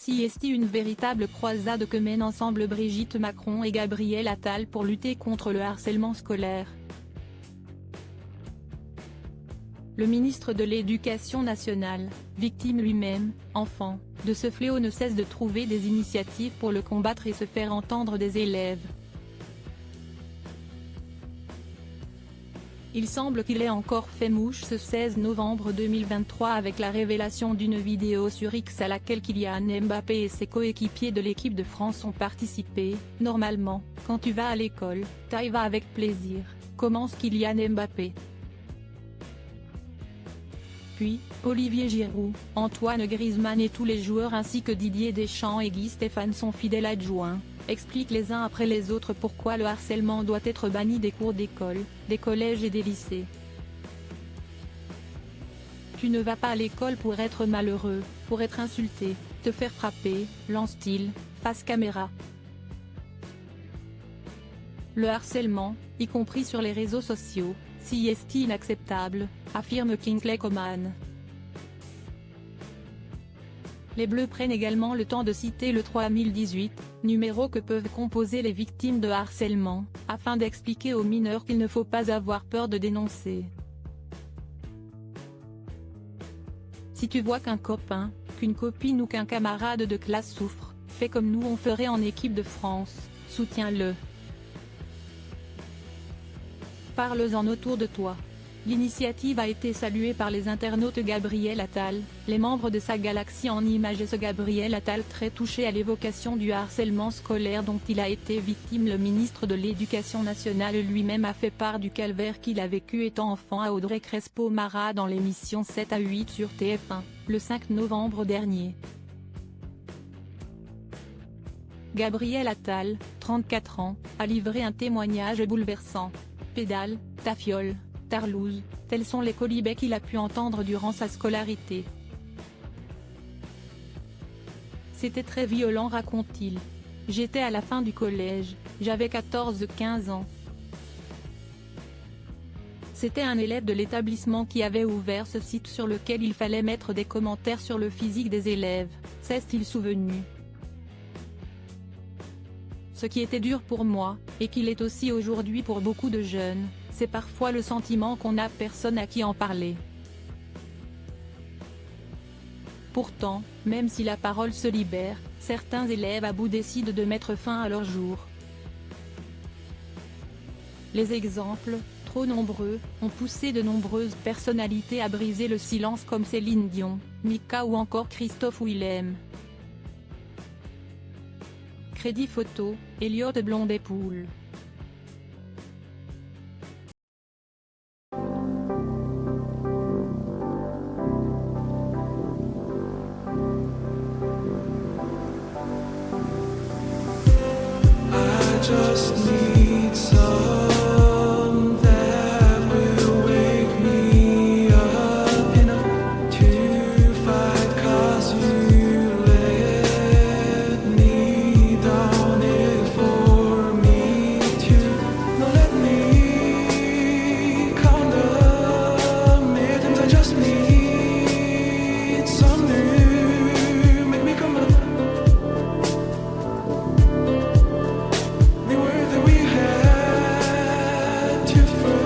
CST, une véritable croisade que mènent ensemble Brigitte Macron et Gabriel Attal pour lutter contre le harcèlement scolaire. Le ministre de l'Éducation nationale, victime lui-même, enfant, de ce fléau, ne cesse de trouver des initiatives pour le combattre et se faire entendre des élèves. Il semble qu'il ait encore fait mouche ce 16 novembre 2023 avec la révélation d'une vidéo sur X à laquelle Kylian Mbappé et ses coéquipiers de l'équipe de France ont participé. « Normalement, quand tu vas à l'école, t'y vas avec plaisir », commence Kylian Mbappé. Puis, Olivier Giroud, Antoine Griezmann et tous les joueurs ainsi que Didier Deschamps et Guy Stéphane, son fidèle adjoint, expliquent les uns après les autres pourquoi le harcèlement doit être banni des cours d'école, des collèges et des lycées. Tu ne vas pas à l'école pour être malheureux, pour être insulté, te faire frapper, lance-t-il, face caméra. Le harcèlement, y compris sur les réseaux sociaux, c'est inacceptable, affirme Kingsley Coman. Les Bleus prennent également le temps de citer le 3018, numéro que peuvent composer les victimes de harcèlement, afin d'expliquer aux mineurs qu'il ne faut pas avoir peur de dénoncer. Si tu vois qu'un copain, qu'une copine ou qu'un camarade de classe souffre, fais comme nous on ferait en équipe de France, soutiens-le. Parle-en autour de toi. L'initiative a été saluée par les internautes. Gabriel Attal, les membres de sa galaxie en images et ce Gabriel Attal très touché à l'évocation du harcèlement scolaire dont il a été victime. Le ministre de l'Éducation nationale lui-même a fait part du calvaire qu'il a vécu étant enfant à Audrey Crespo-Mara dans l'émission 7 à 8 sur TF1, le 5 novembre dernier. Gabriel Attal, 34 ans, a livré un témoignage bouleversant. Pédale, tafiole, tarlouse, tels sont les colibets qu'il a pu entendre durant sa scolarité. C'était très violent, raconte-t-il. J'étais à la fin du collège, j'avais 14-15 ans. C'était un élève de l'établissement qui avait ouvert ce site sur lequel il fallait mettre des commentaires sur le physique des élèves, s'est-il souvenu. Ce qui était dur pour moi, et qu'il est aussi aujourd'hui pour beaucoup de jeunes, c'est parfois le sentiment qu'on n'a personne à qui en parler. Pourtant, même si la parole se libère, certains élèves à bout décident de mettre fin à leur jour. Les exemples, trop nombreux, ont poussé de nombreuses personnalités à briser le silence comme Céline Dion, Mika ou encore Christophe Willem. Crédit photo, Elliot Blondet-Poul. I just need some that will wake me up enough to fight, 'cause you let me down it for me to. Now let me count the mittens. I just need some new, make me come up. The word that we had to first.